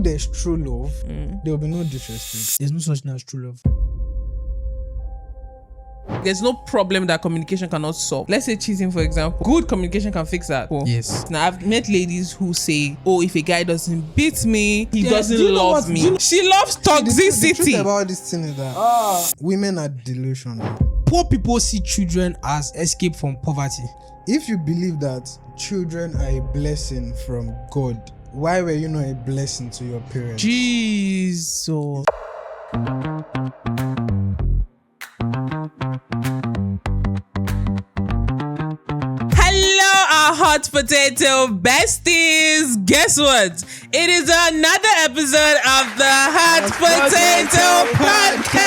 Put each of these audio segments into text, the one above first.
there's true love, there will be no disrespect. There's no such thing as true love. There's no problem that communication cannot solve. Let's say cheating, for example. Good communication can fix that. Yes. Now, I've met ladies who say, oh, if a guy doesn't beat me, he doesn't love me. She loves toxicity. The truth about this thing is that women are delusional. Poor people see children as escape from poverty. If you believe that children are a blessing from God, why were you not a blessing to your parents? Jesus. Hot potato besties. Guess what? It is another episode of the Hot Potato Podcast.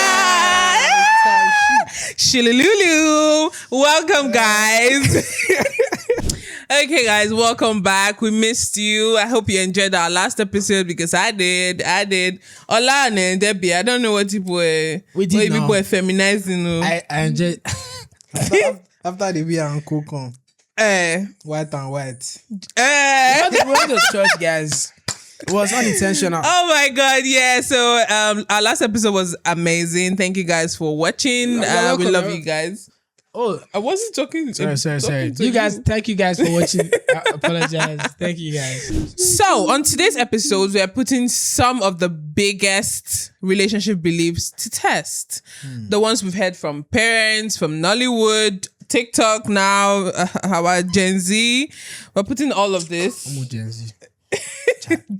Shilululu. Welcome, guys. Okay, guys, welcome back. We missed you. I hope you enjoyed our last episode because I did. Ola and Debbie, I don't know what people were. People were feminizing. I enjoyed. After the beer and cook on. White and white. We went to church, guys. It was unintentional. Oh my God, yeah. So our last episode was amazing. Thank you guys for watching. We love you guys. Oh, I wasn't talking. Sorry. You guys, thank you guys for watching. I apologize. Thank you guys. So on today's episode, we are putting some of the biggest relationship beliefs to test. The ones we've heard from parents, from Nollywood, TikTok now, our Gen Z. We're putting all of this I'm Gen Z.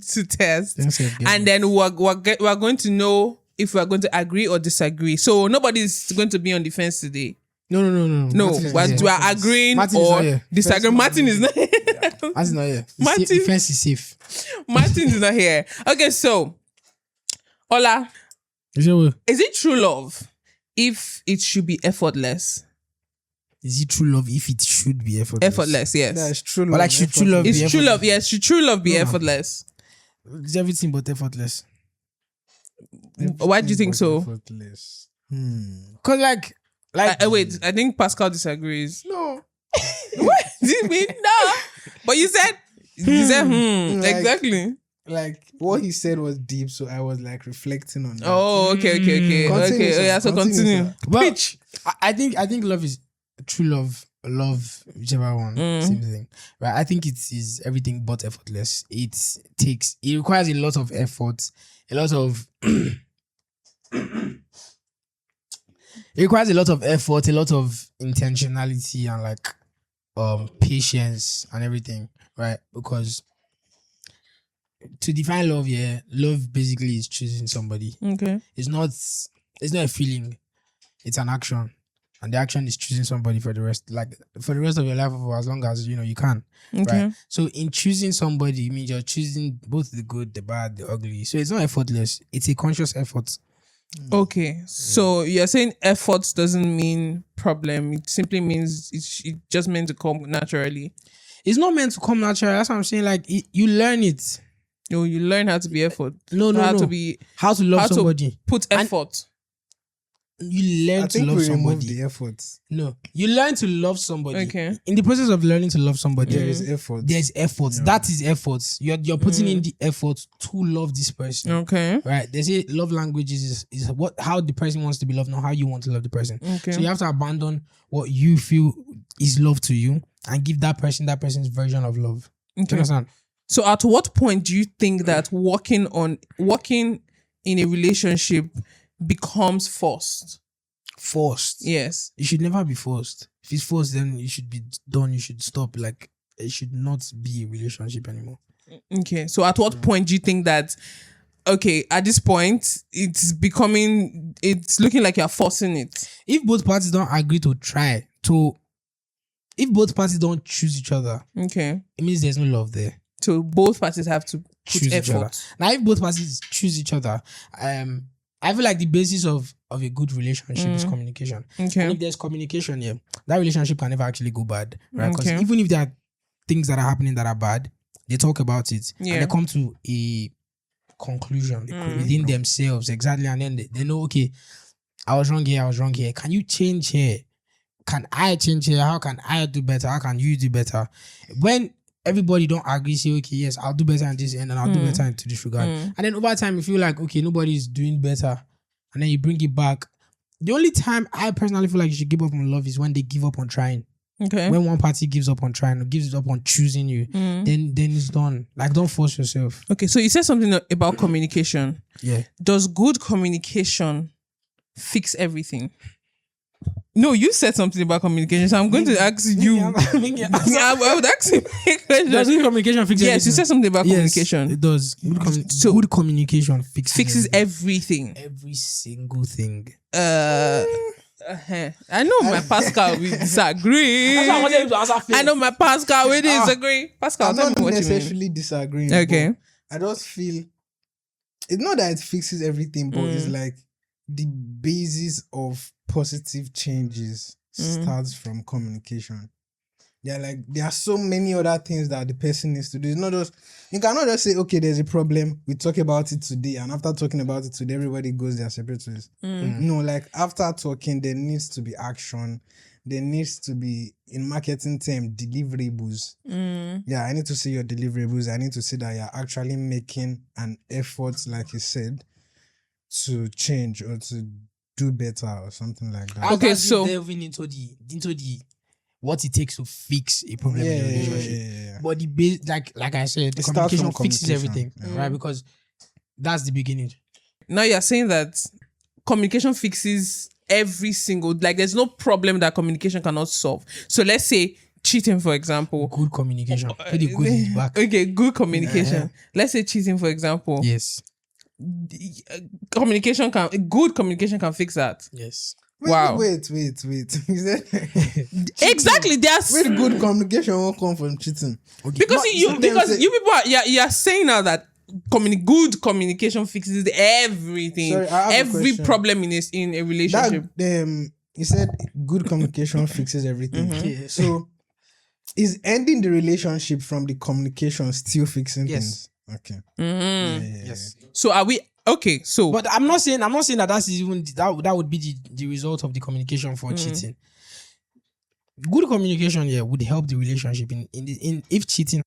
to test. And then we're going to know if we're going to agree or disagree. So nobody's going to be on the fence today. No. We're agreeing Martin or disagreeing. Martin is not here. Martin's not here. Martin, the fence is safe. Martin is not here. Okay, so Ola, is it true love if it should be effortless? Is it true love if it should be effortless? Effortless, yes. That's true love. But like, should true love be effortless? True love, yes. Should true love be effortless? It's everything but effortless. Why do you think so? Effortless. Because like wait, I think Pascal disagrees. No. What do you mean? No. But you said Like, exactly. Like what he said was deep, so I was like reflecting on that. Oh, okay. Continue, Okay. Yeah, so continue. Well, I think love is true love, whichever one, same thing. Right? I think it is everything but effortless. It requires a lot of effort, a lot of intentionality and like patience and everything, right? Because to define love, love basically is choosing somebody. Okay. It's not a feeling, it's an action. And the action is choosing somebody for the rest of your life, or as long as you can. Okay. Right? So in choosing somebody, it means you're choosing both the good, the bad, the ugly. So it's not effortless. It's a conscious effort. Okay. So you're saying effort doesn't mean problem. It simply means it just meant to come naturally. It's not meant to come naturally. That's what I'm saying. Like you learn it. No, you learn how to be effort. No. How to love somebody. To put effort. You learn to love somebody. The effort. No, you learn to love somebody. Okay. In the process of learning to love somebody, There is effort. There's effort. Yeah. That is effort. You're putting in the effort to love this person. Okay. Right? They say love languages is how the person wants to be loved, not how you want to love the person. Okay. So you have to abandon what you feel is love to you and give that person's version of love. Okay. Do you understand? So at what point do you think that working in a relationship becomes forced? Forced. Yes. It should never be forced. If it's forced, then you should be done. You should stop. Like, it should not be a relationship anymore. Okay. So at what point do you think that, okay, at this point, it's looking like you're forcing it? If both parties don't agree if both parties don't choose each other, okay, it means there's no love there. So both parties have to Choose each other. Now, if both parties choose each other, I feel like the basis of a good relationship is communication. Okay. And if there's communication here, that relationship can never actually go bad, right? Because Okay. even if there are things that are happening that are bad, they talk about it Yeah. and they come to a conclusion within themselves, exactly, and then they know, okay, I was wrong here. Can you change here? Can I change here? How can I do better? How can you do better? When everybody don't agree, say, okay, yes, I'll do better in this end and I'll do better into this regard. And then over time, you feel like, okay, nobody's doing better. And then you bring it back. The only time I personally feel like you should give up on love is when they give up on trying. Okay. When one party gives up on trying or gives up on choosing you, then it's done. Like, don't force yourself. Okay, so you said something about communication. Yeah. Does good communication fix everything? No, you said something about communication, so I'm going to ask you. I would ask you a question. Does good communication fix everything? Yes, you said something about communication. It does. So- Good communication Fixes everything. every single thing. I know my Pascal will disagree. That's why I wanted him to answer first. I know my Pascal will disagree. Pascal, I'm tell not me what you mean. necessarily disagreeing. Okay. but I just feel it's not that it fixes everything, but it's like the basis of positive changes starts from communication. There are so many other things that the person needs to do. It's not just, you cannot just say, okay, there's a problem, we talk about it today, and after talking about it today, everybody goes their separate ways. No, like after talking, there needs to be action. There needs to be, in marketing term, deliverables. Yeah, I need to see your deliverables. I need to see that you're actually making an effort, like you said, to change or to do better or something like that. Okay, That's so- delving into the what it takes to fix a problem in a relationship. Yeah. But the base, like I said, It starts communication from fixes communication. everything, right? Because that's the beginning. Now you're saying that communication fixes every single, like there's no problem that communication cannot solve. So let's say cheating, for example. Good communication. Put the good in the back. Okay, good communication. Let's say cheating, for example. Yes. Good communication can fix that. Yes. Wow. Wait. Is that Exactly. There's very good communication won't come from cheating. Okay. because sometimes you people are saying now that good communication fixes everything. Sorry, I have a every question. problem in a relationship. You said good communication fixes everything. Mhm. So is ending the relationship from the communication still fixing Yes. things? Okay. Yes. So are we okay? So But I'm not saying that that's even that would be the result of the communication for cheating. Good communication would help the relationship in if cheating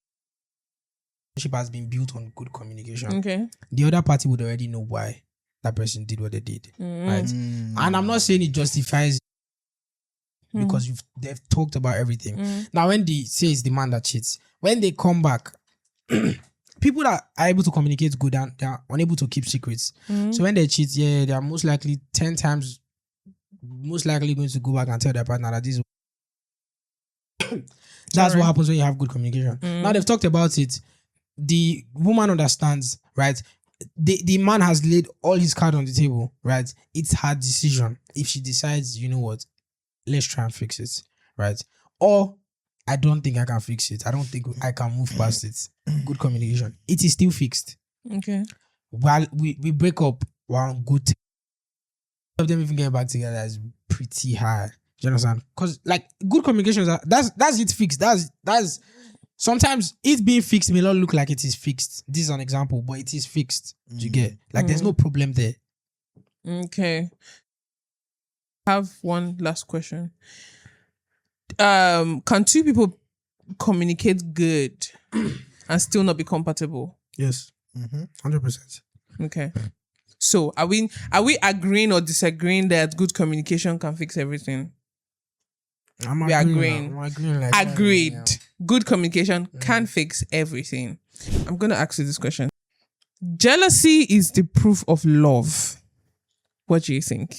relationship has been built on good communication. okay. The other party would already know why that person did what they did, right? And I'm not saying it justifies because they've talked about everything. Now, when they say it's the man that cheats, when they come back, people that are able to communicate good and they are unable to keep secrets. So when they cheat, they are most likely 10 times most likely going to go back and tell their partner that this is that's what happens when you have good communication. Now they've talked about it. The woman understands, right? The man has laid all his cards on the table, right? It's her decision. If she decides, you know what, let's try and fix it, right? Or I don't think I can fix it. I don't think I can move past it. Good communication. It is still fixed. Okay. While we break up, one good thing of them even getting back together is pretty high. Do you understand? Because like good communication, that's it fixed. That's sometimes it being fixed may not look like it is fixed. This is an example, but it is fixed. Do you get? Like there's no problem there. Okay. I have one last question. Can two people communicate good and still not be compatible? Yes. 100%. Okay. So are we agreeing or disagreeing that good communication can fix everything? We are agreeing. I'm agreeing. Like Agreed. Yeah. Good communication can fix everything. I'm gonna ask you this question. Jealousy is the proof of love. What do you think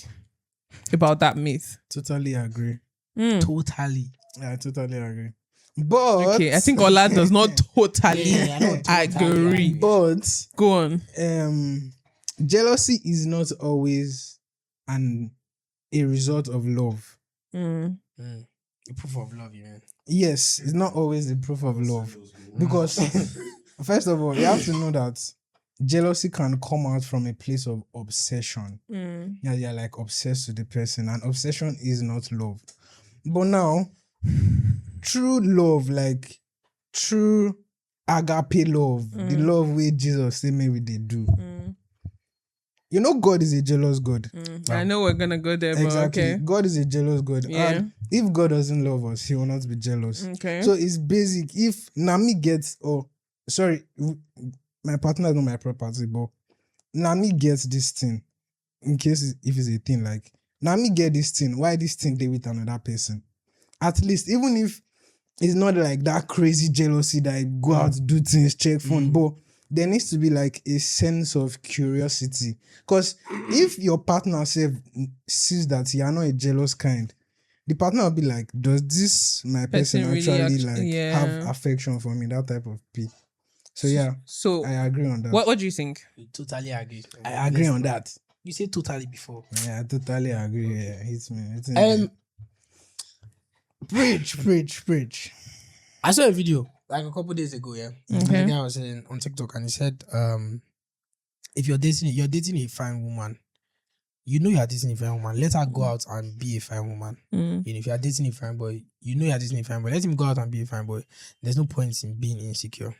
about that myth? Totally agree. Totally. Yeah, I totally agree. But Okay, I think Ola does not totally Yeah, I don't totally agree. but Go on. jealousy is not always a result of love. The proof of love, you mean? Yes, it's not always the proof of love. Because first of all, you have to know that jealousy can come out from a place of obsession. Yeah, you're like obsessed with the person, and obsession is not love. But now, true love, like true agape love, the love where Jesus say maybe they do, You know, God is a jealous God. I know we're gonna go there, but Exactly. okay. God is a jealous God. Yeah. And if God doesn't love us, he will not be jealous. Okay. So it's basic. If Nami gets, my partner is not my property, but Nami gets this thing, in case if it's a thing, like, Nami get this thing, why this thing they with another person? At least, even if it's not like that crazy jealousy that I go out, do things, check phone, but there needs to be like a sense of curiosity. Because if your partner sees that you are not a jealous kind, the partner will be like, does this my person really actually have affection for me? That type of P. So yeah, So I agree on that. what do you think? We totally agree. I agree on that. You said totally before. Yeah, I totally agree. Yeah, hits me. It's in there. Preach. I saw a video like a couple days ago. Yeah, and the guy was saying on TikTok, and he said, if you're dating a fine woman, you know you're dating a fine woman. Let her go out and be a fine woman. And if you're dating a fine boy, you know you're dating a fine boy. Let him go out and be a fine boy. There's no point in being insecure.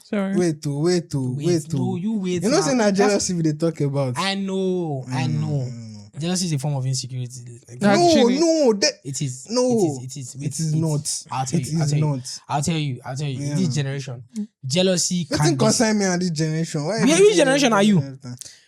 Sorry. Wait. No, you wait. You know, saying that jealousy they talk about. I know. Jealousy is a form of insecurity. Like, it is. No, it is. It is not. I'll tell you. I'll tell you. Yeah. This generation, jealousy Nothing can't concern me on this generation. Which generation are you?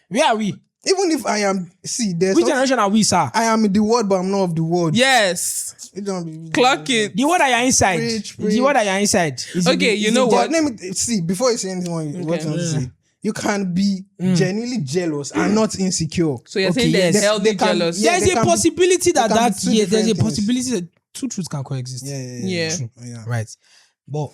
Where are we? Even if I am, there's Which generation are we, sir? I am in the world, but I'm not of the world. Yes. It don't be Clock it. The word that you're inside. Preach. The word that you're inside. Okay, you know what? Let me see before you say anything. What you want to say? You can be genuinely jealous and not insecure. So you're saying there's yes. healthy They can- jealousy. yeah, There's they a can possibility they can be two there's a different things. possibility that two truths can coexist. Yeah. True. Yeah. Right. But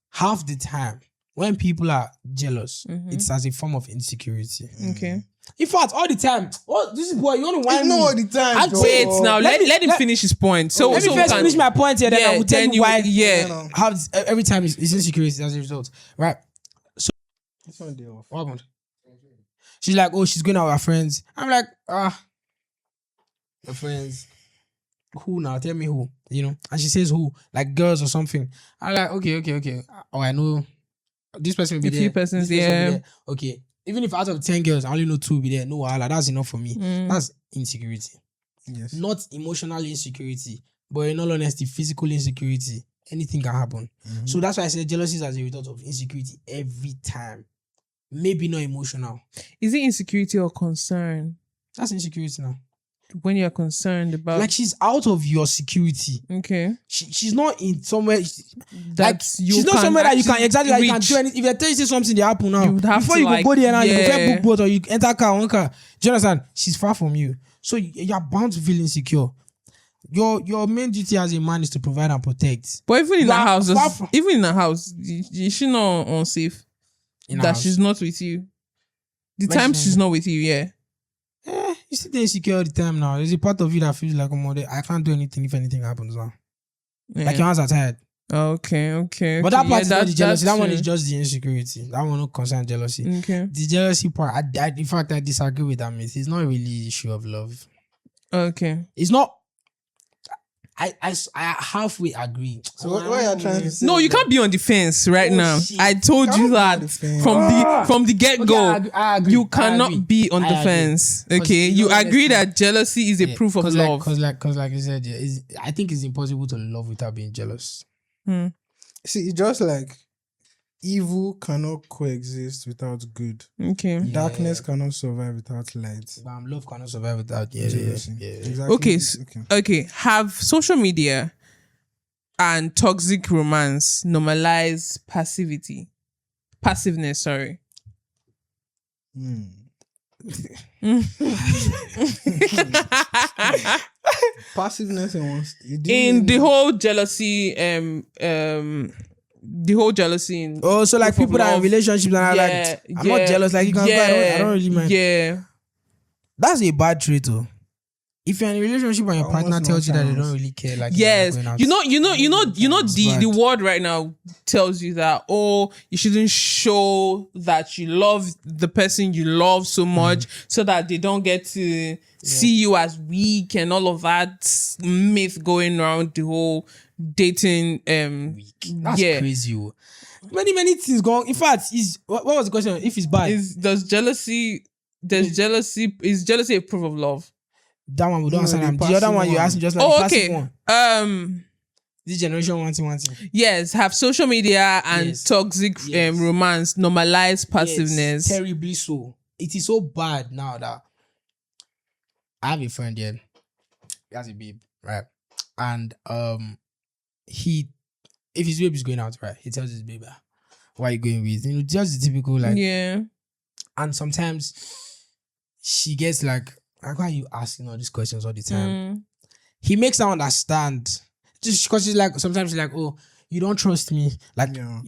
half the time, when people are jealous, it's as a form of insecurity. Okay. In fact, all the time. Oh, this is boy, you want to whine It's me? not all the time. I'll bro. Wait now. Let him let- finish his point. So Let me first finish my point here, then I will tell you why. Yeah. How every time it's insecurity as a result. Right. It's not day off. What happened? She's like, oh, she's going out with her friends. I'm like, your friends. Who now? Tell me who. You know? And she says who? Like girls or something. I'm like, okay. Oh, I know. This person will be A there. few persons, This person will be yeah. there. Okay. Even if out of 10 girls, I only know 2 will be there. No, that's enough for me. Mm. That's insecurity. Yes. Not emotional insecurity, but in all honesty, physical insecurity. Anything can happen. So that's why I said jealousy is as a result of insecurity every time. Maybe not emotional. Is it insecurity or concern? That's insecurity now. When you're concerned about Like she's out of your security. okay. She's not in somewhere. That She's not somewhere that you can exactly like you can do anything. If they tell you say something, they happen now. You would have Before to, you like, go there now, you yeah. go get book boat or you enter car, one car. Do you understand? She's far from you, so you're bound to feel insecure. Your main duty as a man is to provide and protect. But even in You the are house, far from- even in the house, is she not unsafe? In the That house. she's not with you. The When time she's she's not with you, yeah. You still insecure all the time now. There's a part of you that feels like, oh, I can't do anything if anything happens now. Yeah. Like your hands are tired. Okay. But that part is not the that's jealousy. That one true. is just the insecurity. That one no concern jealousy. Okay. The jealousy part, in fact, I disagree with that myth. It's not really an issue of love. Okay. It's not. I halfway agree. So what are you trying to say? No, you can't be on the fence right Oh, now. shit. I told Can't you be that on the fence. from the get go. Okay, I agree. You I cannot agree. be on I the agree. fence. 'Cause Okay. you You know, agree honestly- that jealousy is a proof of love. Because like you said, yeah, I think it's impossible to love without being jealous. See, it's just like evil cannot coexist without good. Okay. Darkness cannot survive without light. But love cannot survive without Jealousy. yeah. Exactly. Okay. Okay. Have social media and toxic romance normalize passiveness, sorry. Passiveness and once In the whole jealousy, the whole jealousy in Oh, so like proof of people that are in love. relationships and are like, I'm not jealous. Like you can go, I don't really mind. Yeah. That's a bad trait, though. If you're in a relationship and your Almost partner tells you that they nonchalant. don't really care, like Yes, you're not going out. the bad. world right now tells you that you shouldn't show that you love the person you love so much so that they don't get to see you as weak and all of that myth going around the whole dating. That's yeah. crazy. Oh. Many things going. In fact, what was the question? If it's bad, Does jealousy there's jealousy. Is jealousy a proof of love? That one we don't No, answer. the The other passive one you one. asked me just now. Oh, the passive okay. one. This generation one thing. Yes, have social media and Yes. toxic Yes. romance normalize passiveness. Yes, terribly so. It is so bad now that I have a friend here. He has a babe, right? And he, if his babe is going out, right, he tells his babe, "Why are you going with?" Just the typical like. Yeah. And sometimes she gets like, "Why are you asking all these questions all the time?" He makes her understand. Just because she's like, sometimes she's like, "Oh, you don't trust me." Like, Yeah.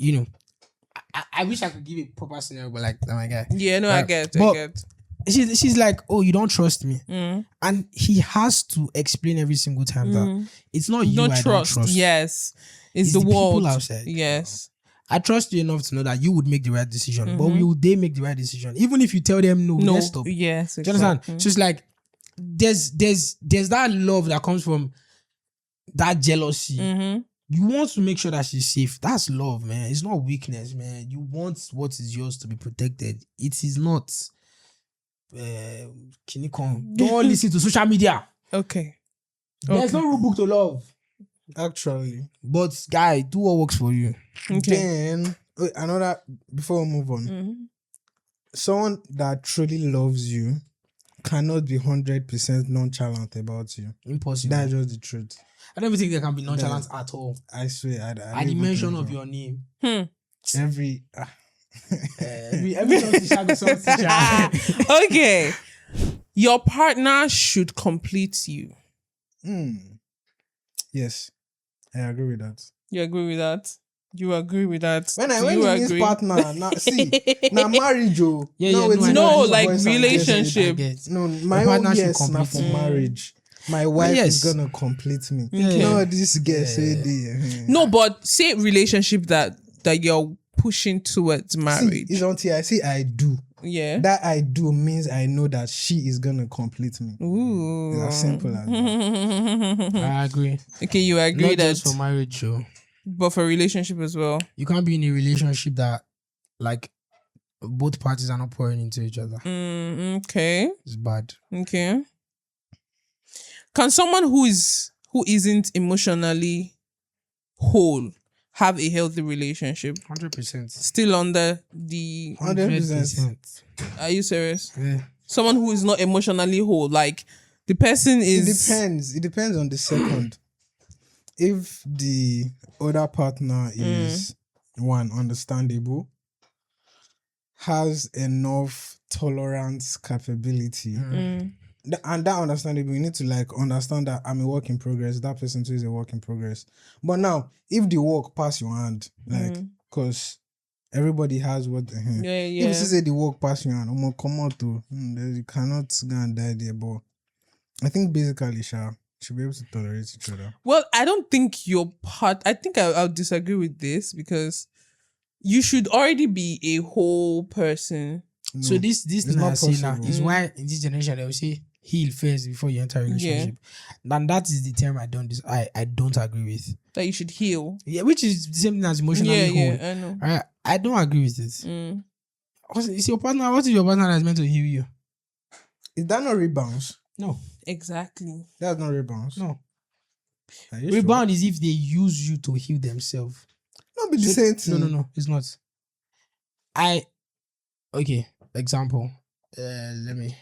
I wish I could give a proper scenario, but like, oh my God. Yeah, no, I Right. get. But she's like, "Oh, you don't trust me." Mm. And he has to explain every single time that it's not you No I trust. don't trust. Yes. It's It's the the people world. outside. Yes. I trust you enough to know that you would make the right decision. But Mm-hmm. will they make the right decision? Even if you tell them no, No. let's stop. Yes. Do you understand? Exactly. So it's like there's that love that comes from that jealousy. Mm-hmm. You want to make sure that she's safe. That's love, man. It's not weakness, man. You want what is yours to be protected. It is not. Don't listen to social media. Okay. There's no rule book to love. Actually. But guy, do what works for you. Okay. Then another before we move on. Mm-hmm. Someone that truly loves you cannot be 100% nonchalant about you. Impossible. That's just the truth. I don't even think they can be nonchalant at all. I swear. I At the don't even mention think of so. your name. Every Every song teacher be song teacher. Okay. Your partner should complete you. Yes, I agree with that. You agree with that? You agree with that? When Do you you means agree? partner, now see, now marriage, oh, Yeah, no, yeah, it's no, I No, know. like boys and girls. relationship. I get. No, my Your own partner should yes, now complete for you. marriage. My wife Yes. is gonna complete me. Okay. No, this girl say No, but say relationship that you're pushing towards See, marriage. it's until I say I do. Yeah. That I do means I know that she is gonna complete me. Ooh. It's as simple as that. I agree. Okay, you agree Not that, just for marriage, though. but for relationship as well. You can't be in a relationship that like both parties are not pouring into each other. Okay. It's bad. Okay. Can someone who isn't emotionally whole have a healthy relationship? 100%. Still under the 100%. Are you serious? Yeah. Someone who is not emotionally whole, like the person It is depends. It depends on the second. If the other partner is one understandable, has enough tolerance capability, and that understandable, you need to like understand that I'm a work in progress. That person too is a work in progress. But now, if the work pass your hand, like, cause everybody has what. yeah. If you say the work pass your hand, come out to you cannot go and die there. But I think basically, should be able to tolerate each other. Well, I don't think your part. I think I'll disagree with this because you should already be a whole person. No, So this it's thing not I say now possible. is why in this generation they will say heal first before you enter a relationship. And that is the term I don't agree with. That you should heal. Yeah, which is the same thing as emotionally whole. I know. I don't agree with this. It's your partner. What is your partner that's meant to heal you? Is that not rebounds? No. Exactly. That's not rebounds. No. Are you Rebound is if they use you to heal themselves. sure? Not be the same thing. No, it's not. Okay, example. I'm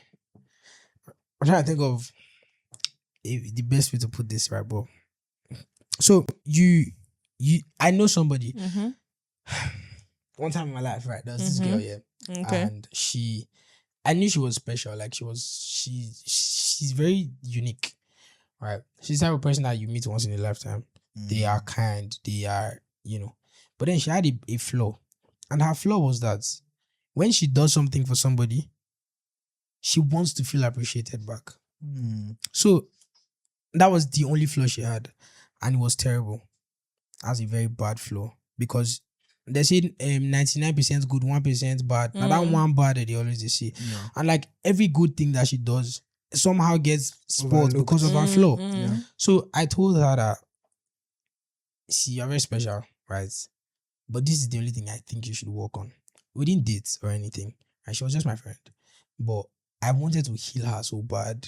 trying to think of the best way to put this, right, bro? So I know somebody. One time in my life, right? There was this girl, yeah. Okay. And I knew she was special. Like she's very unique, right? She's the type of person that you meet once in a lifetime. They are kind. They are, But then she had a flaw. And her flaw was that when she does something for somebody, she wants to feel appreciated back. So that was the only flaw she had. And it was terrible. That's a very bad flaw. Because they say 99% good, 1% bad. Now that one bad that they always see. And like every good thing that she does somehow gets spoiled Overlooked. because of her flaw. Yeah. So I told her that, see, you're very special, right? But this is the only thing I think you should work on. We didn't date or anything. And she was just my friend. But I wanted to heal her so bad.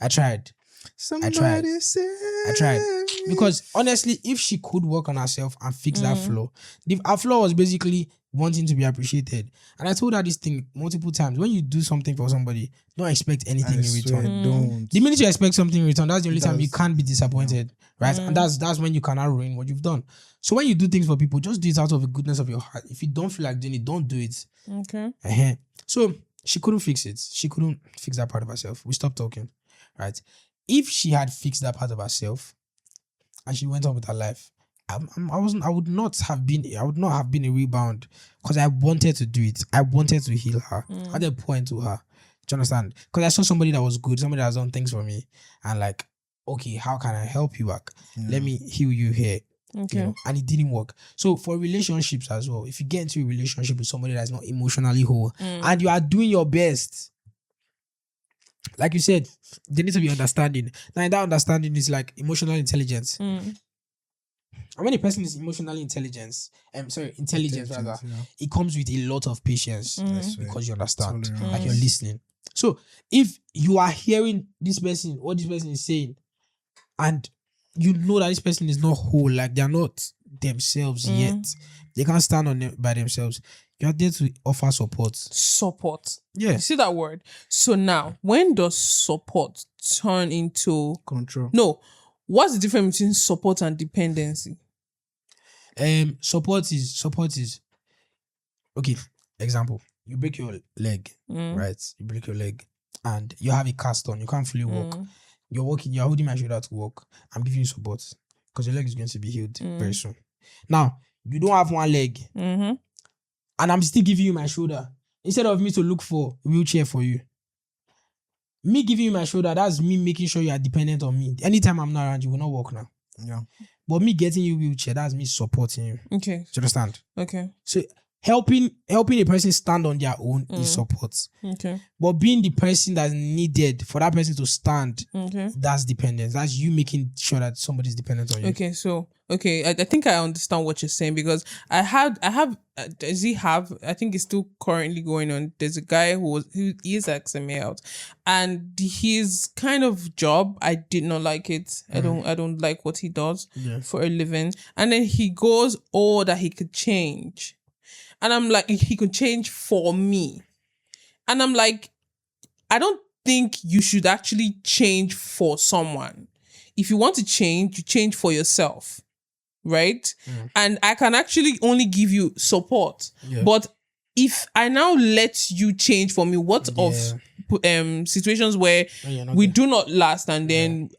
I tried. Somebody I tried. Because honestly, if she could work on herself and fix that flaw, her flaw was basically wanting to be appreciated. And I told her this thing multiple times. When you do something for somebody, don't expect anything in return. Don't. The minute you expect something in return, that's the only time you can't be disappointed. Right? And that's when you cannot ruin what you've done. So when you do things for people, just do it out of the goodness of your heart. If you don't feel like doing it, don't do it. Okay. So she couldn't fix it. She couldn't fix that part of herself. We stopped talking. Right? If she had fixed that part of herself and she went on with her life, I would not have been a rebound because I wanted to do it. I wanted to heal her. I had a point to her. Do you understand? Because I saw somebody that was good, somebody that has done things for me, and like, okay, how can I help you back? Let me heal you here. Okay. You know, and it didn't work. So for relationships as well, if you get into a relationship with somebody that's not emotionally whole and you are doing your best, like you said, there needs to be understanding. Now, that understanding is like emotional intelligence. And when a person is emotionally intelligent, rather, it comes with a lot of patience because you understand, Totally like you're listening. So if you are hearing this person, what this person is saying, and you know that this person is not whole, like they're not themselves yet, they can't stand on them by themselves, you're there to offer support. Support. Yeah. You see that word? So now, when does support turn into Control. No. What's the difference between support and dependency? Support is okay. Example, you break your leg, right? You break your leg and you have a cast on, you can't fully walk. You're walking, you're holding my shoulder to walk. I'm giving you support because your leg is going to be healed very soon. Now, you don't have one leg and I'm still giving you my shoulder. Instead of me to look for a wheelchair for you, me giving you my shoulder, that's me making sure you are dependent on me. Anytime I'm not around, you will not walk now. Yeah. But me getting you a wheelchair, that's me supporting you. Okay. Do you understand? Okay. So helping a person stand on their own is support. Okay. But being the person that's needed for that person to stand, Okay. that's dependence. That's you making sure that somebody's dependent on you. Okay, so I think I understand what you're saying because I think it's still currently going on. There's a guy who is asking me out, and his kind of job, I did not like it. I don't like what he does for a living, and then he goes, oh, that he could change, and I'm like, he could change for me, and I'm like, I don't think you should actually change for someone. If you want to change, you change for yourself, right? And I can actually only give you support. Yeah. But if I now let you change for me, what of situations where we do not last and then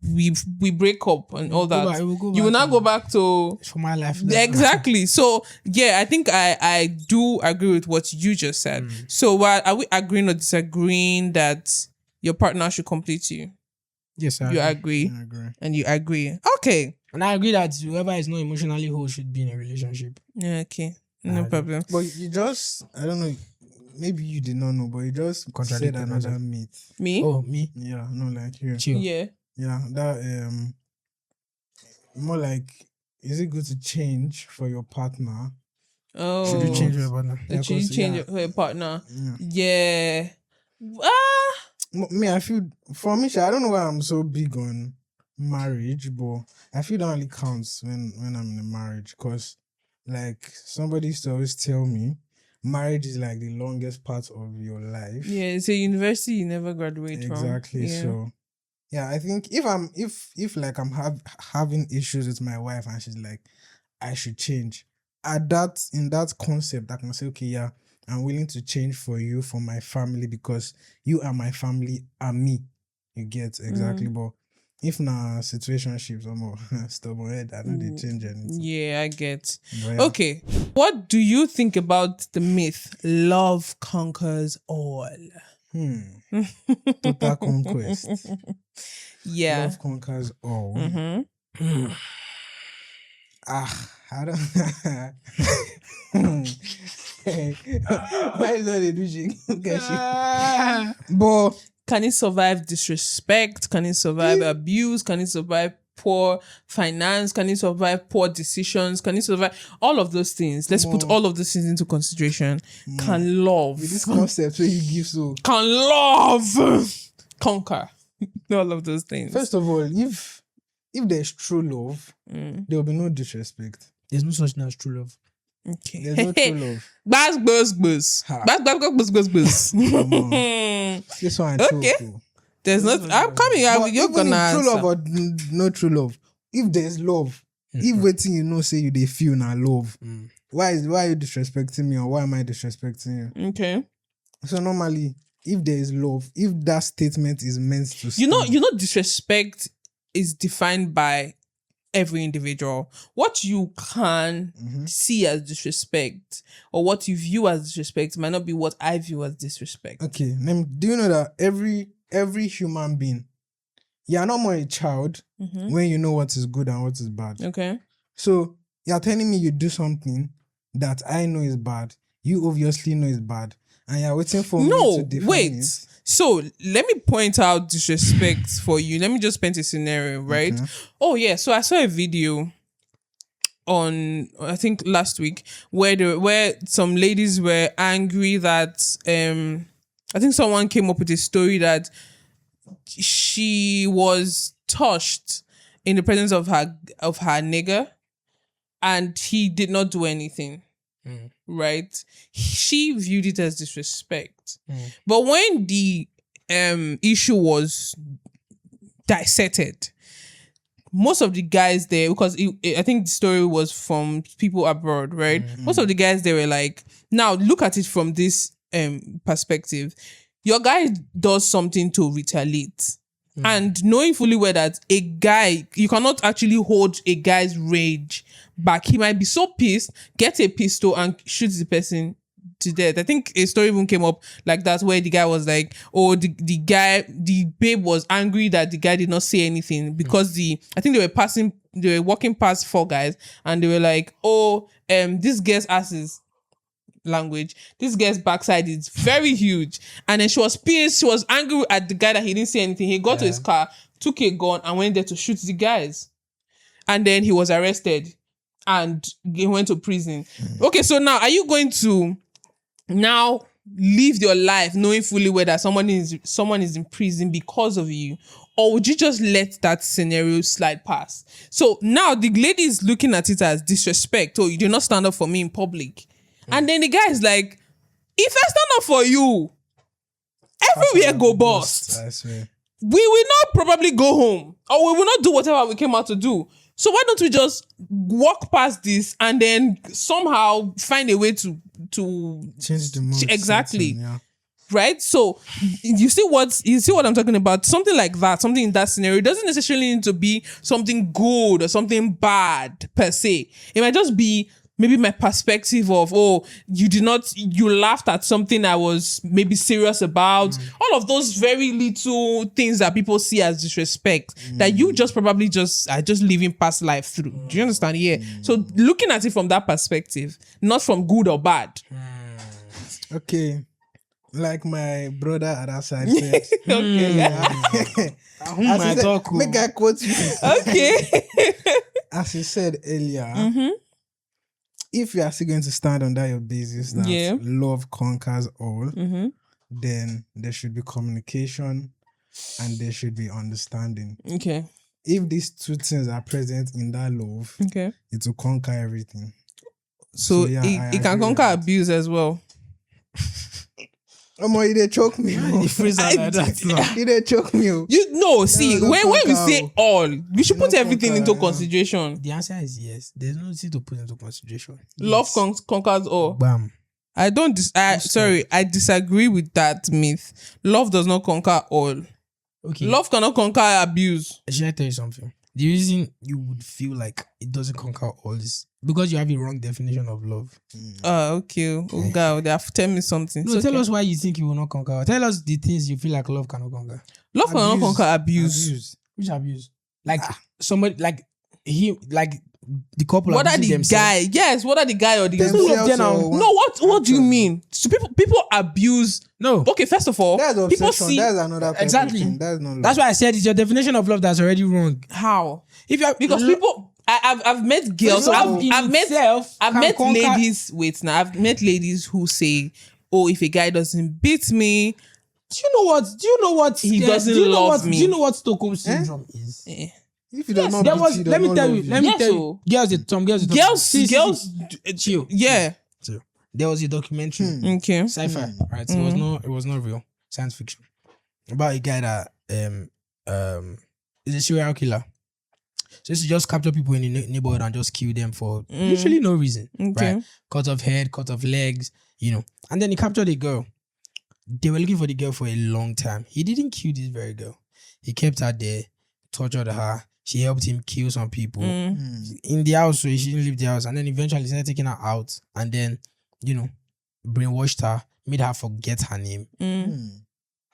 we break up and all that, you will not go back to for my life. Exactly. So yeah, I think I do agree with what you just said. So are we agreeing or disagreeing that your partner should complete you? Yes, you agree. I agree. And you agree. Okay. And I agree that whoever is not emotionally whole should be in a relationship. Yeah, okay. No problem. But you just, I don't know, maybe you did not know, but you just said another myth. Me? Oh, me? Yeah, no, like you. Chill. Yeah. Yeah, that, more like, is it good to change for your partner? Oh. Should you change for your partner? Should you change for your partner? Yeah. Me, I feel, for me, I don't know why I'm so big on marriage, but I feel that only counts when I'm in a marriage, because like somebody used to always tell me marriage is like the longest part of your life. Yeah, it's a university you never graduate from. Exactly. Yeah. So yeah, I think if I'm having issues with my wife and she's like, I should change, in that concept, I can say, okay, yeah, I'm willing to change for you, for my family, because you are my family and me. You get exactly. But if na situationships or more stubborn head, I know they change anything. Yeah, I get. Yeah. Okay. What do you think about the myth love conquers all? Total conquest. Yeah. Love conquers all. I don't why is that a douche? But can it survive disrespect? Can it survive abuse? Can it survive poor finance? Can it survive poor decisions? Can it survive all of those things? Let's put all of those things into consideration. Can love, with this concept where you give so can love conquer all of those things? first of all, if there's true love, there will be no disrespect. There's no such thing as true love. Okay. There's no true love. Buzz. Ha. Buzz. Come on. This one Okay. cool. There's not. I'm coming. But You're even gonna if true love answer. or no true love, if there's love, if waiting you know say you they feel now love, why are you disrespecting me or why am I disrespecting you? Okay. So normally, if there is love, if that statement is meant to You know, stand, disrespect is defined by every individual. What you can see as disrespect or what you view as disrespect might not be what I view as disrespect. okay, do you know that every human being, you are not more a child when you know what is good and what is bad. Okay. So you're telling me you do something that I know is bad, you obviously know is bad, and you're waiting for me to define wait. it. So let me point out disrespect for you. Let me just paint a scenario, right? Okay. Oh yeah. So I saw a video on I think last week where some ladies were angry that I think someone came up with a story that she was touched in the presence of her nigger and he did not do anything. Right? She viewed it as disrespect. But when the issue was dissected, most of the guys there, because I think the story was from people abroad, right? Most of the guys they were like, now look at it from this perspective. Your guy does something to retaliate. And knowing fully well that a guy, you cannot actually hold a guy's rage back. He might be so pissed, get a pistol and shoot the person to death. I think a story even came up like that where the guy was like, oh, the babe was angry that the guy did not say anything because I think they were walking past 4 guys and they were like, oh, this girl's asses language, this girl's backside is very huge, and then she was pissed, she was angry at the guy that he didn't say anything. He got to his car, took a gun and went there to shoot the guys, and then he was arrested and he went to prison. Okay, so now are you going to now live your life knowing fully well that someone is in prison because of you, or would you just let that scenario slide past? So now the lady is looking at it as disrespect. Oh, you do not stand up for me in public. And then the guy is like, if I stand up for you, everywhere go bust. I swear. We will not probably go home, or we will not do whatever we came out to do. So why don't we just walk past this and then somehow find a way to Change the mood. exactly. Something, yeah. Right? So you see what I'm talking about? Something like that, something in that scenario, it doesn't necessarily need to be something good or something bad per se. It might just be maybe my perspective of, oh, you laughed at something I was maybe serious about. All of those very little things that people see as disrespect that you just probably are just living past life through. Do you understand? Yeah. So looking at it from that perspective, not from good or bad. Okay. Like my brother at that side said. Okay. As he said, make I quote you. Okay. As he said earlier, if you are still going to stand under your basis that love conquers all, then there should be communication and there should be understanding. Okay. If these two things are present in that love, Okay. it will conquer everything. So yeah, it can conquer abuse as well. You they choke me. The phrase like that. You they choke me. When we say all, we should put everything into consideration. The answer is yes. There's no need to put into consideration. Love conquers all. Bam. I disagree with that myth. Love does not conquer all. Okay. Love cannot conquer abuse. Should I tell you something? The reason you would feel like it doesn't conquer all is because you have a wrong definition of love. Okay. Oh God, they have tell me something. No, tell us why you think you will not conquer. Tell us the things you feel like love cannot conquer. Love cannot conquer abuse. Which abuse? Like somebody, like he, like the couple What are abusing the themselves. guy? Yes, what are the guy or the Themselves of them now. or one- No, what do you mean? So people abuse. No. Okay, first of all, That's people obsession. see That's another type Exactly. of thing. That's not love. That's why I said it's your definition of love that's already wrong. how If you because people. I've met girls. Love in I've met itself I've can met conquer- ladies. Wait now. I've met ladies who say, "Oh, if a guy doesn't beat me, Do you know what? He doesn't do you know love what, me. Do you know what Stockholm syndrome is? eh. If you don't know, There was. Let me tell you. Let me Yes, tell so- you. Girls, the Tom. Girls, the Tom. girls, See, girls, chill. yeah, Chill. There was a documentary, okay, sci-fi, right? So it was not real, science fiction, about a guy that is a serial killer. So he just capture people in the neighborhood and just kill them for literally no reason, okay. right? Cut off head, cut off legs, and then he captured a girl. They were looking for the girl for a long time. He didn't kill this very girl. He kept her there, tortured her. She helped him kill some people in the house, so she didn't leave the house. And then eventually he started taking her out, and then brainwashed her, made her forget her name.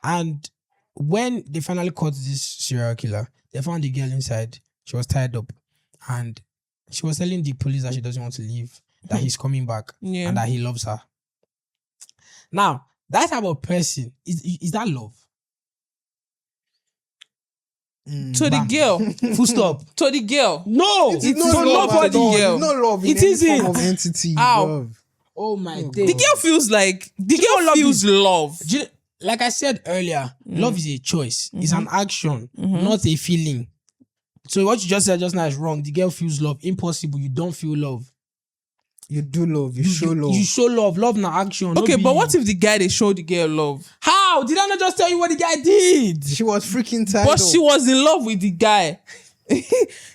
And when they finally caught this serial killer, they found the girl inside. She was tied up, and she was telling the police that she doesn't want to leave, that he's coming back, Yeah. and that he loves her. Now, that type of person, is that love? To the girl, Full stop. to the girl. No, It's it's not not love for at the all. girl. It's not love in It any isn't. form of entity. Ow. Love. Oh my Oh, days. The girl feels like the you know girl love feels love. Do you- like I said earlier, love is a choice. It's an action, not a feeling. So what you just said just now is wrong. The girl feels love. Impossible. You don't feel love. You do love. You show love. You show love. Love na action. Okay, but what if the guy they show the girl love, How? Did I not just tell you what the guy did? She was freaking tired. but she was in love with the guy?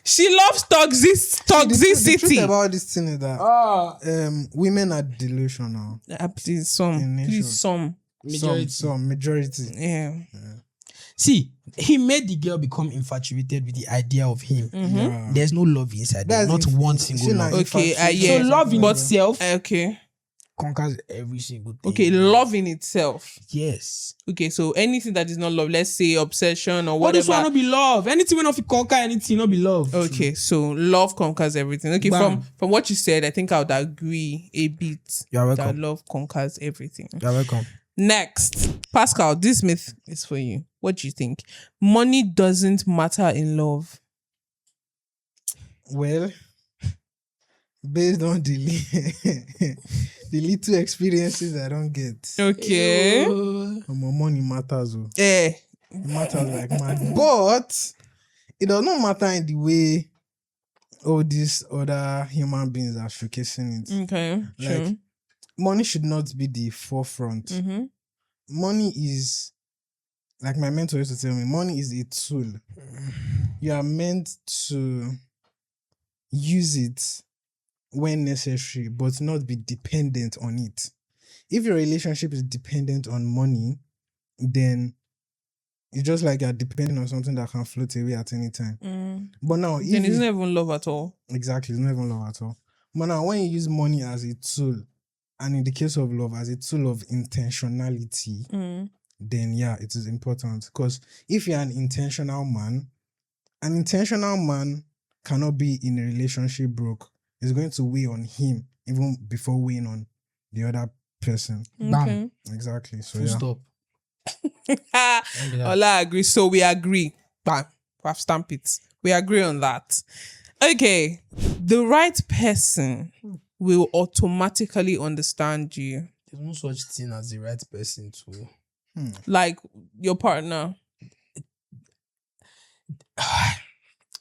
She loves The truth toxicity. about this thing is that women are delusional. Please, In nature. some, Majority. yeah. See, he made the girl become infatuated with the idea of him. Yeah. There's no love inside there. Not one single love. Okay, So yeah. love in But- itself Okay, conquers every single thing. okay, love in itself. Yes. Okay, so anything that is not love, let's say obsession or What this one whatever. not be love? Anything when not conquer anything, not be love. Okay, so love conquers everything. Okay, Bam. from what you said, I think I would agree a bit You're that welcome. love conquers everything. You're welcome. Next, Pascal, this myth is for you. What do you think? Money doesn't matter in love. Well, based on the little experiences I don't get, Okay. my money matters. Oh. Eh. It matters like mad. But it does not matter in the way all these other human beings are showcasing it. Okay. Like, True. money should not be the forefront. Mm-hmm. Money is, like my mentor used to tell me, money is a tool. You are meant to use it when necessary, but not be dependent on it. If your relationship is dependent on money, then it's just like you're depending on something that can float away at any time. But now, Then if it's not even love at all. exactly, it's not even love at all. But now, when you use money as a tool, and in the case of love, as a tool of intentionality, then yeah, it is important. Because if you're an intentional man cannot be in a relationship broke. It's going to weigh on him even before weighing on the other person. Bam. Exactly. So Full yeah. stop. Ola agree. So we agree. Bam. We have stamped it. We agree on that. Okay. The right person will automatically understand you. There's no such thing as the right person to. Like your partner.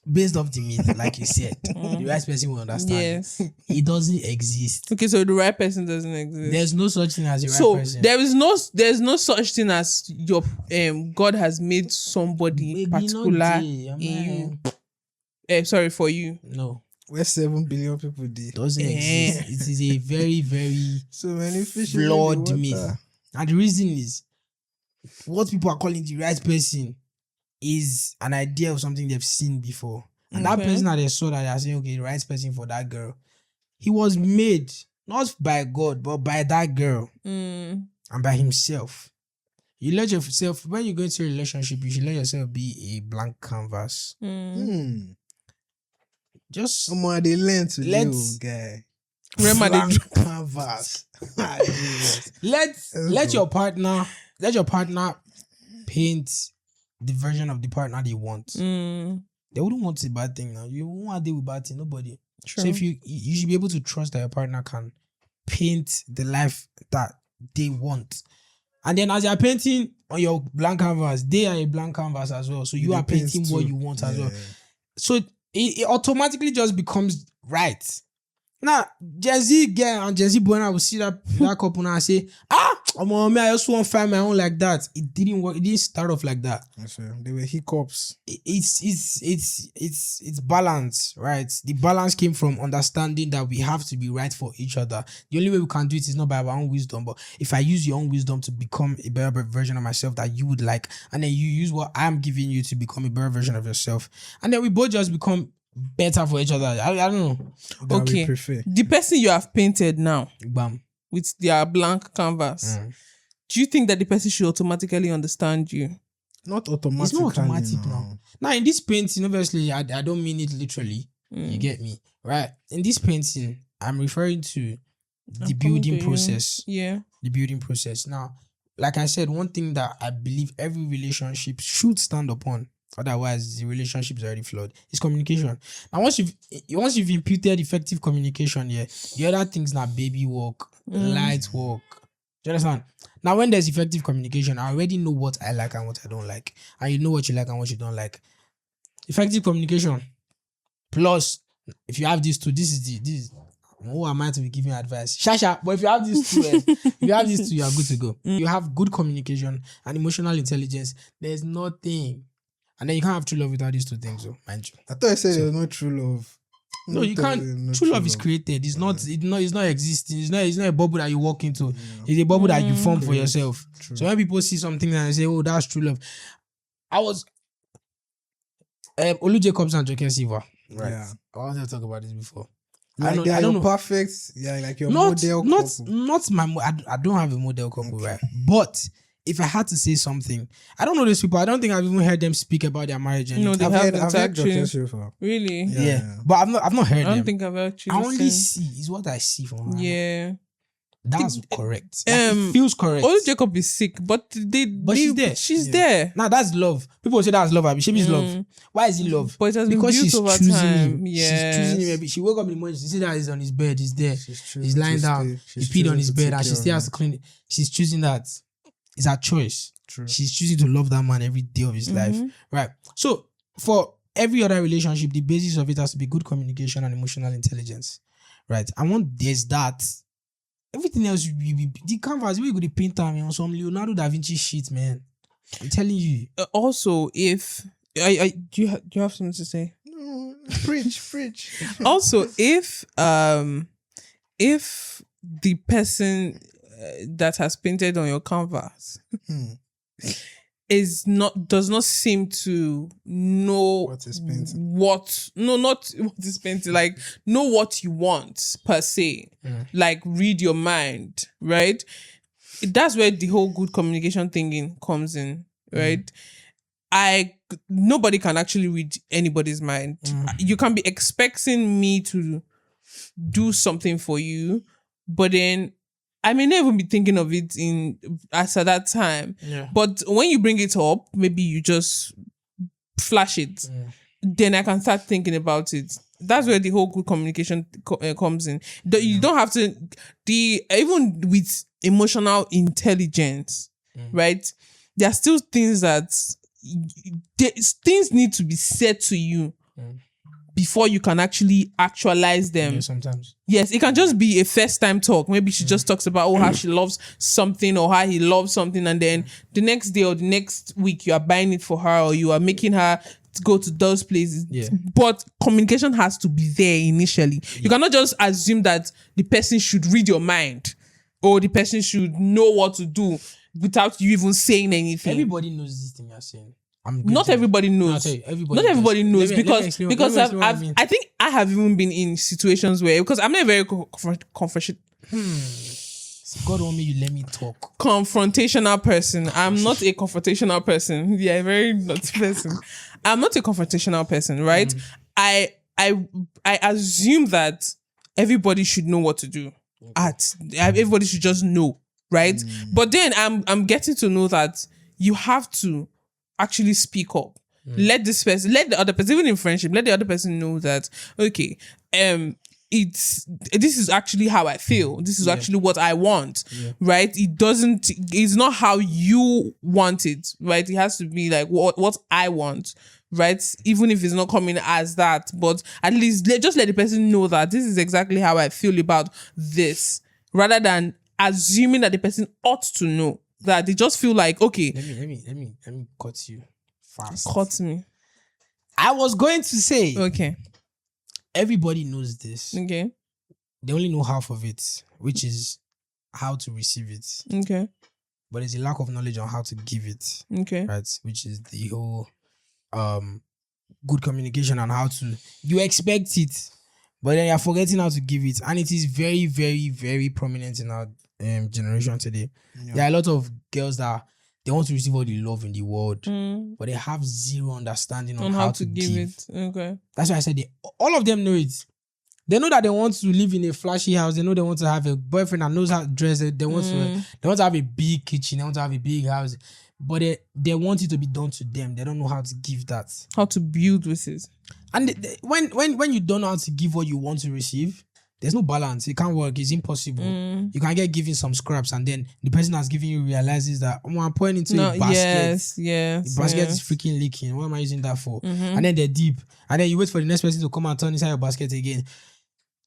Based off the myth, like you said, the right person will understand. Yes. It doesn't exist. Okay, so the right person doesn't exist. There's no such thing as the right So person. there's no such thing as your God has made somebody Maybe particular not in there, you. Sorry for you. No, Where 7 billion people did. doesn't exist. It is a very, very So many fish in the flawed water. myth. And the reason is, what people are calling the right person is an idea of something they've seen before. And that Okay. person that they saw that they are saying, okay, the right person for that girl, he was made not by God, but by that girl and by himself. You let yourself, when you go into a relationship, you should let yourself be a blank canvas. Hmm. just They learn to Let's- guy. Remember they Blank canvas. let your partner paint the version of the partner they want. They wouldn't want a bad thing now. You won't want to deal with bad thing. Nobody. True. So if you should be able to trust that your partner can paint the life that they want. And then as you're painting on your blank canvas, they are a blank canvas as well. So you are painting what you want as well. So it automatically just becomes right. Now, Gen Z girl and Gen Z boy I will see that couple now and say, man, I just want to find my own like that. It didn't work. It didn't start off like that. They were hiccups. It's balance, right? The balance came from understanding that we have to be right for each other. The only way we can do it is not by our own wisdom, but if I use your own wisdom to become a better version of myself that you would like, and then you use what I'm giving you to become a better version of yourself, and then we both just become better for each other. I don't know. Okay. The person you have painted now Bam. with their blank canvas, do you think that the person should automatically understand you? Not automatic. It's not automatic now. Now in this painting, obviously, I don't mean it literally. You get me, right? In this painting, I'm referring to the building process. Yeah. The building process. Now, like I said, one thing that I believe every relationship should stand upon, otherwise the relationship is already flawed, is communication. Now, once you've imputed effective communication, the other things now baby walk, light walk. Do you understand? Now, when there's effective communication, I already know what I like and what I don't like, and you know what you like and what you don't like. Effective communication. Plus, if you have these two, this who am I to be giving advice? Shasha, but if you have these two, you are good to go. You have good communication and emotional intelligence. There's nothing. And then you can't have true love without these two things, though, mind you. I thought I said there's no true love. No, you can't. True love is created. It's not existing. It's not a bubble that you walk into. It's a bubble that you form for yourself. True. So when people see something and they say, "Oh, that's true love," I was Olu Jacobs and Joken Silva. Right. Yeah. I wanted to talk about this before. Like I don't know. perfect. Yeah, like your Not model couple. not my. I don't have a model couple, right? But if I had to say something, I don't know these people. I don't think I've even heard them speak about their marriage. No, they I've haven't heard actually. Joken Silva. Really? Yeah. But I've not heard I don't them. think I've actually I only seen. see is what I see from her. Yeah. That's correct. It feels correct. Olu Jacob is sick, but she's there. She's there. Now that's love. People say that's love. I mean, she means love. Why is it love? But it has been Because built she's over choosing time. him. Yes. She's choosing him. Maybe she woke up in the morning. She see that he's on his bed. He's there. Choosing He's lying to down. stay. He She's peed on choosing his to bed, take and she care still of has to him. clean it. She's choosing that. It's her choice. True. She's choosing to love that man every day of his life. Right. So for every other relationship, the basis of it has to be good communication and emotional intelligence. Right. And once there's that, everything else will be the canvas. We go to paint them on some Leonardo da Vinci shit, man. I'm telling you. Also, if do you have something to say? No, preach. Also, if the person that has painted on your canvas does not seem to know What is painting? not what is painting, like know what you want per se, like read your mind, right? That's where the whole good communication thing comes in, right? Nobody can actually read anybody's mind. You can be expecting me to do something for you, but then I may never be thinking of it at that time. Yeah. But when you bring it up, maybe you just flash it. Then I can start thinking about it. That's where the whole good communication comes in. You don't have to even with emotional intelligence, right? There are still things that things need to be said to you before you can actually actualize them. Yeah, sometimes. Yes, it can just be a first time talk. Maybe she just talks about how she loves something or how he loves something, and then the next day or the next week you are buying it for her or you are making her to go to those places. Yeah. But communication has to be there initially. You cannot just assume that the person should read your mind or the person should know what to do without you even saying anything. Everybody knows this thing you're saying. Not everybody knows. No, Not everybody knows because I I think I have even been in situations where, because I'm not a very confrontational God want me, you let me talk. confrontational person. I'm not a confrontational person. Yeah, very not person. I'm not a confrontational person, right? I assume that everybody should know what to do. Everybody should just know, right? But then I'm getting to know that you have to actually speak up. Let the other person, even in friendship, let the other person know that, okay, this is actually how I feel. This is actually what I want, right? It's not how you want it, right? It has to be like what I want, right? Even if it's not coming as that, but at least just let the person know that this is exactly how I feel about this, rather than assuming that the person ought to know. That they just feel like, okay. Let me cut you fast. Cut me. I was going to say, Okay. Everybody knows this. Okay. They only know half of it, which is how to receive it. Okay. But there's a lack of knowledge on how to give it. Okay. Right? Which is the whole good communication and how to, you expect it, but then you're forgetting how to give it. And it is very, very, very prominent in our generation today. Yeah. There are a lot of girls that they want to receive all the love in the world, but they have zero understanding on how to give it. Okay. That's why I said all of them know it. They know that they want to live in a flashy house. They know they want to have a boyfriend that knows how to dress. They want to have a big kitchen. They want to have a big house. But they want it to be done to them. They don't know how to give that. How to build with it. And when you don't know how to give what you want to receive, there's no balance. It can't work. It's impossible. You can get given some scraps, and then the person that's giving you realizes that I'm pouring into a basket. Yes. The basket is freaking leaking. What am I using that for? And then they're deep. And then you wait for the next person to come and turn inside your basket again.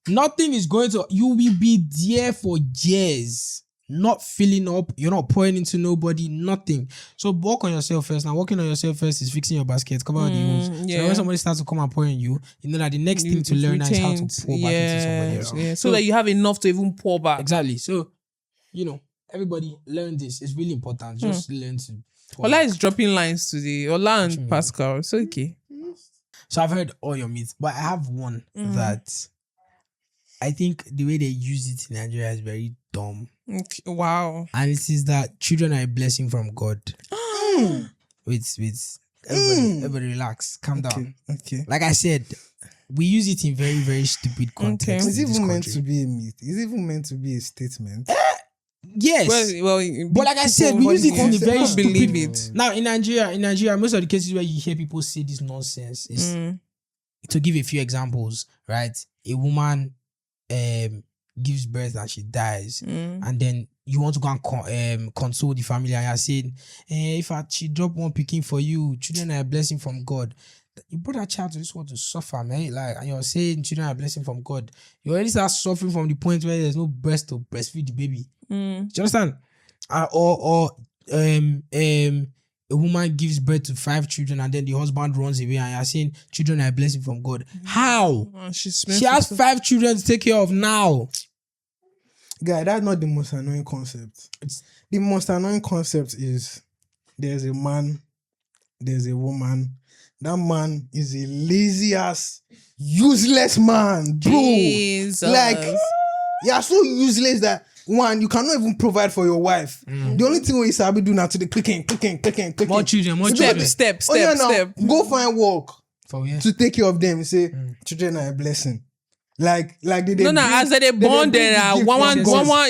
Nothing is going to. You will be there for years, not filling up. You're not pouring into nobody. Nothing. So work on yourself first. Now working on yourself first is fixing your basket. Cover the holes. So when somebody starts to come and pour in you, you know that the next thing to learn is how to pour back into somebody else. Yeah. So that you have enough to even pour back. Exactly. So, everybody learn this. It's really important. Just learn to pour Ola back. is dropping lines today. Ola and Pascal. It's okay. So I've heard all your myths, but I have one that I think the way they use it in Nigeria is very dumb. Okay. Wow. And it is that children are a blessing from God. Wait. Everybody relax. Calm down. Okay. Like I said, we use it in very, very stupid context. Is in it this even meant country. to be a myth? Is it even meant to be a statement? Yes. But like I said, we use it in a very stupid. Believe it. Now in Nigeria, most of the cases where you hear people say this nonsense is, to give a few examples, right? A woman gives birth and she dies, and then you want to go and console the family, and you're saying, if she drop one picking for you, children are a blessing from God. You brought that child to this world to suffer, man. Like, and you're saying children are a blessing from God. You already start suffering from the point where there's no breast to breastfeed the baby. Do you understand? Or a woman gives birth to 5 children and then the husband runs away, and you're saying children are a blessing from God. How? She has 5 children to take care of now. Guy, that's not the most annoying concept. The most annoying concept is there's a man, there's a woman. That man is a lazy ass, useless man, bro. Jesus. Like, you're so useless that one, you cannot even provide for your wife. The only thing we sabi do now to the clicking. More children. Step. Go find work For real. to take care of them. Say children are a blessing. Like they As they born there, one,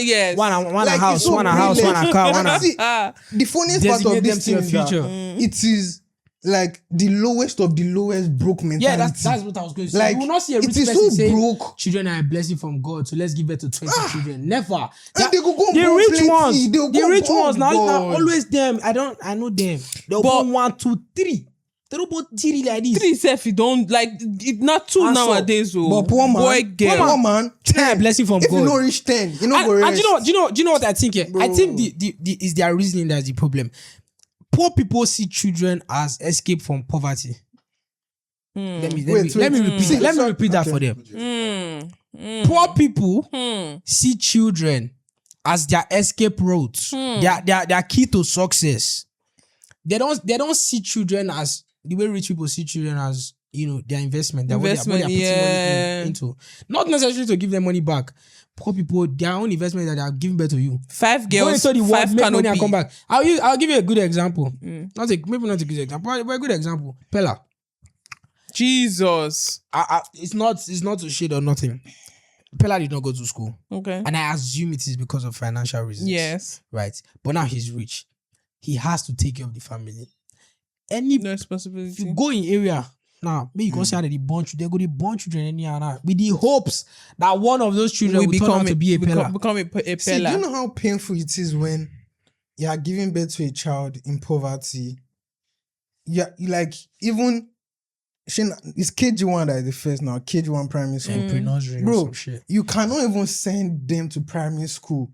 yes. One a Like, house, it's so one a house, one a car, one a... See, the funniest part of Designate them this to your thing is that future. it is like the lowest of the lowest broke mentality. Yeah, that's what I was going to say. Like, You will not see a rich it is person so say, broke. children are a blessing from God, so let's give birth to 20 children. Never. And they go the born rich plenty. ones, They'll the go rich born ones, now God. always them. I know them. They'll But- born 1, 2, 3. They don't born 3 like this. 3 self, you don't like it. Not 2 And so- nowadays. But poor man, boy, girl. poor man, Children are a blessing from if God. you don't reach 10, you know And go do rest. you know what I think? I Bro. think the is their reasoning that's the problem. Poor people see children as escape from poverty. Let me repeat that for them. Poor people see children as their escape routes, their key to success. They don't see children as the way rich people see children as, their investment. What they're putting money into. Not necessarily to give them money back. Poor people, their own investment that they are giving back to you. 5 Go girls, into the world, 5 make money and come canopy. back. I'll give you a good example. Maybe not a good example, but a good example. Pella. Jesus. It's not to shade or nothing. Pella did not go to school. Okay. And I assume it is because of financial reasons. Yes. Right. But now he's rich. He has to take care of the family. No responsibility. If you go in area now, maybe you can say that they born children anyhow with the hopes that one of those children will turn out to be a Pella. Become a Pella. See, do you know how painful it is when you are giving birth to a child in poverty? You like even it's KG1 that is the first now. KG1 primary school. Pre-nursery or Bro, some shit. you cannot even send them to primary school.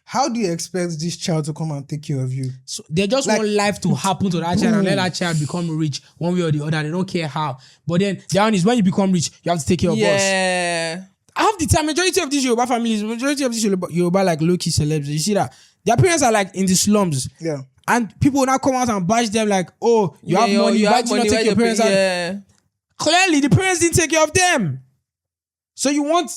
How do you expect this child to come and take care of you? So they just want life to happen to that child and let that child become rich one way or the other. They don't care how. But then the one is when you become rich, you have to take care of us. Yeah. Half the time, majority of these Yoruba families, majority of these Yoruba like low-key celebs, you see that their parents are like in the slums. Yeah. And people will now come out and bash them like, oh, you have money, why did you not take your parents out? Yeah. Clearly, the parents didn't take care of them. So you want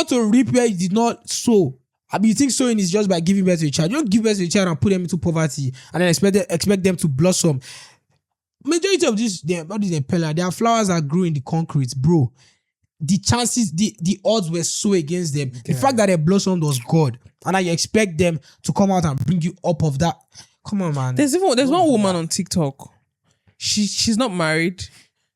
to reap where you did not sow. I mean, you think sowing is just by giving birth to a child. You don't give birth to a child and put them into poverty and then expect them to blossom. Majority of this, what is the Pella? There are flowers that grow in the concrete, bro. The chances, the odds were so against them. The fact that they blossomed was God. And now you expect them to come out and bring you up of that. Come on, man. There's one woman on TikTok. She's not married.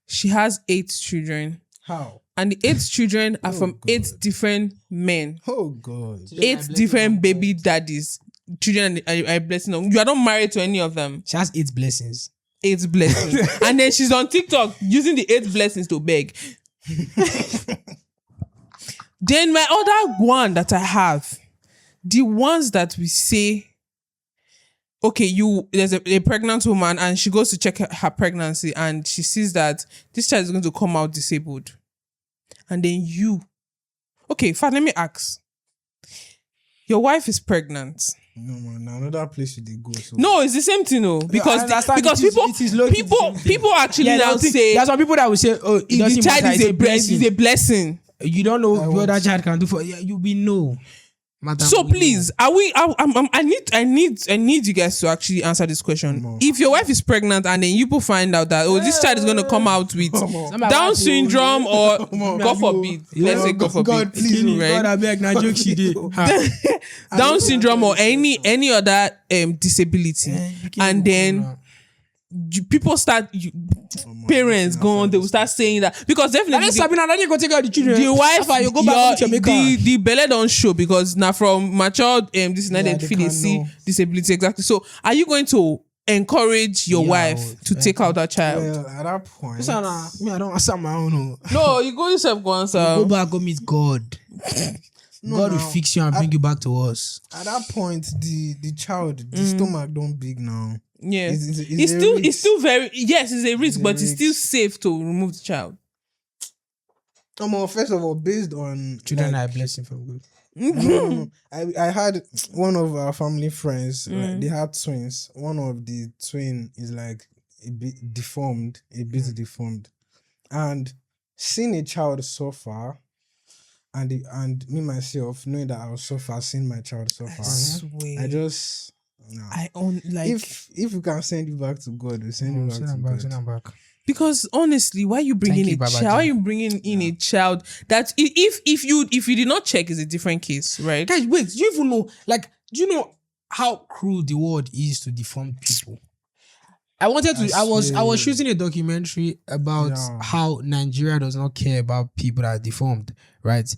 She has 8 children. How? And the 8 children are from 8 different men. Oh God. 8 different baby daddies. Children are blessing them. You are not married to any of them. She has 8 blessings. 8 blessings. And then she's on TikTok using the 8 blessings to beg. Then my other one that I have, the ones that we say, okay, there's a pregnant woman and she goes to check her pregnancy and she sees that this child is going to come out disabled. And then okay, fine, let me ask. Your wife is pregnant. No man, another place you did go. So. No, it's the same thing, no. Because people actually now say there's some people that will say, oh, the child is a blessing. You don't know what that child can do for you. You be no. Madam, so please, I need you guys to actually answer this question. If your wife is pregnant and then you people find out that this child is going to come out with Down syndrome or God forbid, let's say God forbid, God, please, right? God, I beg, now joke she did. Down syndrome or any other disability, and then people start. Parents go on, they will start saying that because definitely the wife, you go back the belly don't show because now from mature this is not they feel they see disability exactly. So are you going to encourage your wife to take out that child? Well, at that point, I don't answer my own. No, you go yourself go answer. Go back, go meet God. God will fix you and bring you back to us. At that point, the child, the stomach don't big now. Yes, it's still very it's a risk, but it's still safe to remove the child. First of all, based on children are a blessing from God. No. I had one of our family friends. Right, they had twins. One of the twin is like a bit deformed, and seeing a child suffer. And me myself knowing that I will suffer, seeing my child suffer. I just I own like if we can send you back to God, we'll send you back to God. Because honestly, why are you bringing a child? Why are you bringing in a child that if you did not check is a different case, right? Guys, wait, do you even know? Like, do you know how cruel the world is to deformed people? I was shooting a documentary about how Nigeria does not care about people that are deformed, right?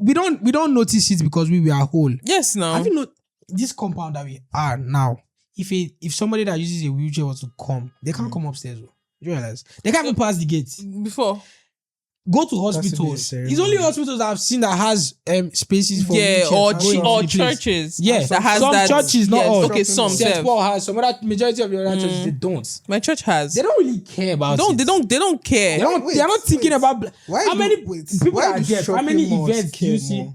We don't notice it because we are whole. Yes, now. Have you know this compound that we are now? If somebody that uses a wheelchair was to come, they can't come upstairs. You realize they can't even pass the gate before. Go to hospitals. It's only hospitals I've seen that has spaces for or churches. Yeah, that has some churches, not all. Okay, some. St. Paul has some other majority of the other churches they don't. My church has. They don't really care about it. They don't care. They're not thinking about how many people are deaf. How many events do you see?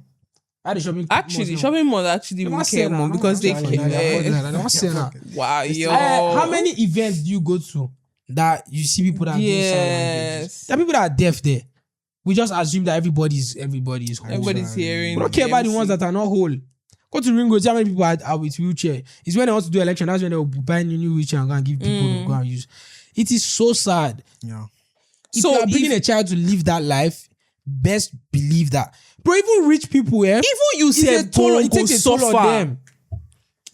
Shopping malls actually will care more because they care. Wow, yo. How many events do you go to that you see people that do sign language? There are people that are deaf there. We just assume that everybody's whole. Everybody's hearing. We don't care about the ones that are not whole. Go to Ringo, see how many people are with wheelchair. It's when they want to do election. That's when they will buy a new wheelchair and go and give people to go and use. It is so sad. Yeah. if you are bringing a child to live that life, best believe that. Bro, even rich people, even you say it takes a toll on suffer. them.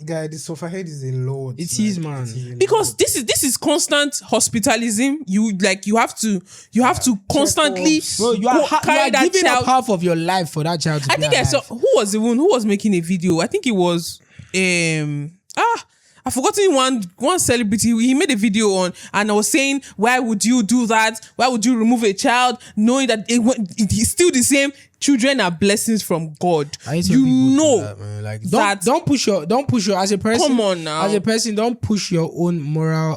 Guy, the suffer head is a lot. It is, man. Because this is constant hospitalism. You have to constantly Bro, you are carry that giving child. up half of your life for that child to I be think I alive. saw who was making a video. I think it was I've forgotten one celebrity. He made a video on, and I was saying, why would you do that? Why would you remove a child knowing that it's still the same? Children are blessings from God. You know that, man. Like, that. don't push your as a person. Come on now. As a person, don't push your own moral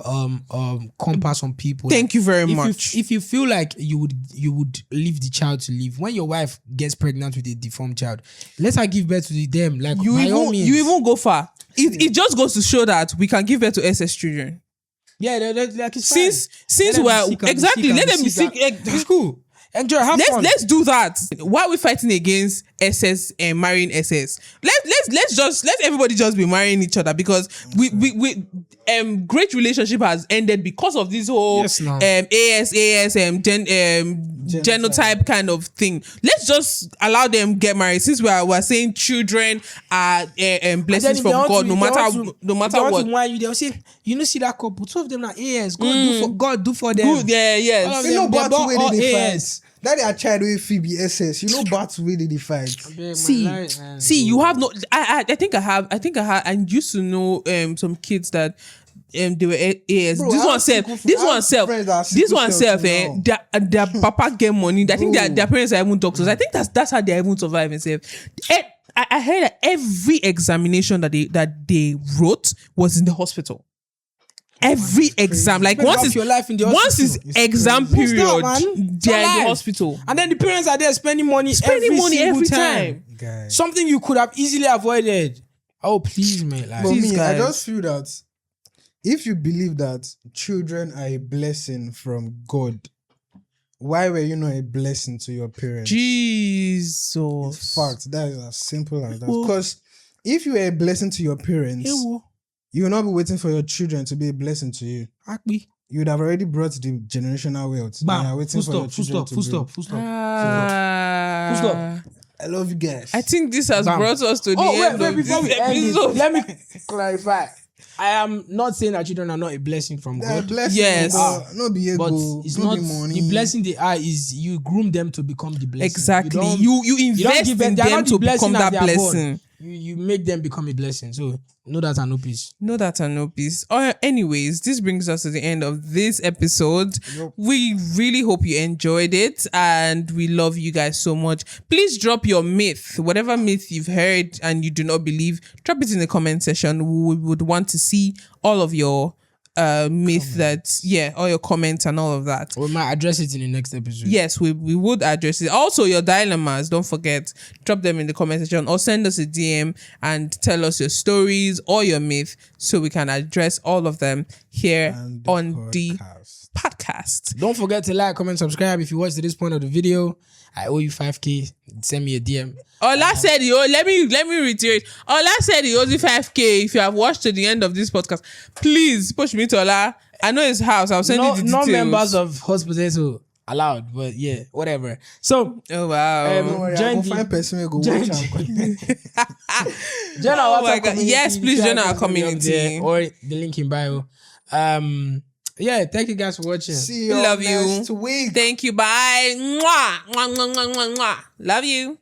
compass on people. Thank you very much. If you feel like you would leave the child to live, when your wife gets pregnant with a deformed child, let her give birth to them. Like you even go far. It just goes to show that we can give birth to SS children. Yeah, like it's since we're exactly, let them be sick. It's cool. Enjoy, have fun. Let's do that. Why are we fighting against SS and marrying SS? Let everybody just be marrying each other, because we great relationship has ended because of this whole AS genotype kind of thing. Let's just allow them get married, since we're saying children are blessings from God, no matter what. They'll say, you know, see that couple, two of them are AS. God do for them. Good, yeah, yes. You know, but the way they fight. That they are child with Phoebe SS. You know, but the way they fight. See, you have no. I think I have. I used to know some kids that they were AS. Bro, This one self. Their papa get money. I think their parents are even doctors. I think that's how they even survive and save. I heard that every examination that they wrote was in the hospital. Every exam, like once is exam period, they're in the hospital, and then the parents are there spending money every time. Something you could have easily avoided. Oh, please, man! Like, for me, I just feel that if you believe that children are a blessing from God, why were you not a blessing to your parents? Jesus, it's fact. That is as simple as that. Because if you were a blessing to your parents, you will not be waiting for your children to be a blessing to you. You would have already brought the generational wealth. Now you're waiting for your children to Full stop. I love you guys. I think this has brought us to the end of this episode. Let me clarify. I am not saying that children are not a blessing from God. Yes. No be ego, but it's not money. The blessing they are is you groom them to become the blessing. Exactly. You invest in them to become that blessing. You make them become a blessing. So know that and no peace. Anyways, this brings us to the end of this episode. Yep. We really hope you enjoyed it, and we love you guys so much. Please drop your myth, whatever myth you've heard and you do not believe. Drop it in the comment section. We would want to see all of your myth all your comments and all of that. We might address it in the next episode. Yes, we would address it. Also, your dilemmas, don't forget, drop them in the comment section or send us a DM and tell us your stories or your myth so we can address all of them here on the podcast. Don't forget to like, comment, subscribe if you watched to this point of the video. I owe you 5K. Send me a DM. Ola said, let me reiterate. Ola said he owes you 5K. If you have watched to the end of this podcast, please push me to Ola. I know his house. I'll send you the details. No members of Hotpotato allowed, but yeah, whatever. So, oh wow. Join our WhatsApp community. Yes, please join our community or the link in bio. Yeah, thank you guys for watching. See you love next you. week. Thank you. Bye. Mwah. Mwah, mwah, mwah, mwah, mwah. Love you.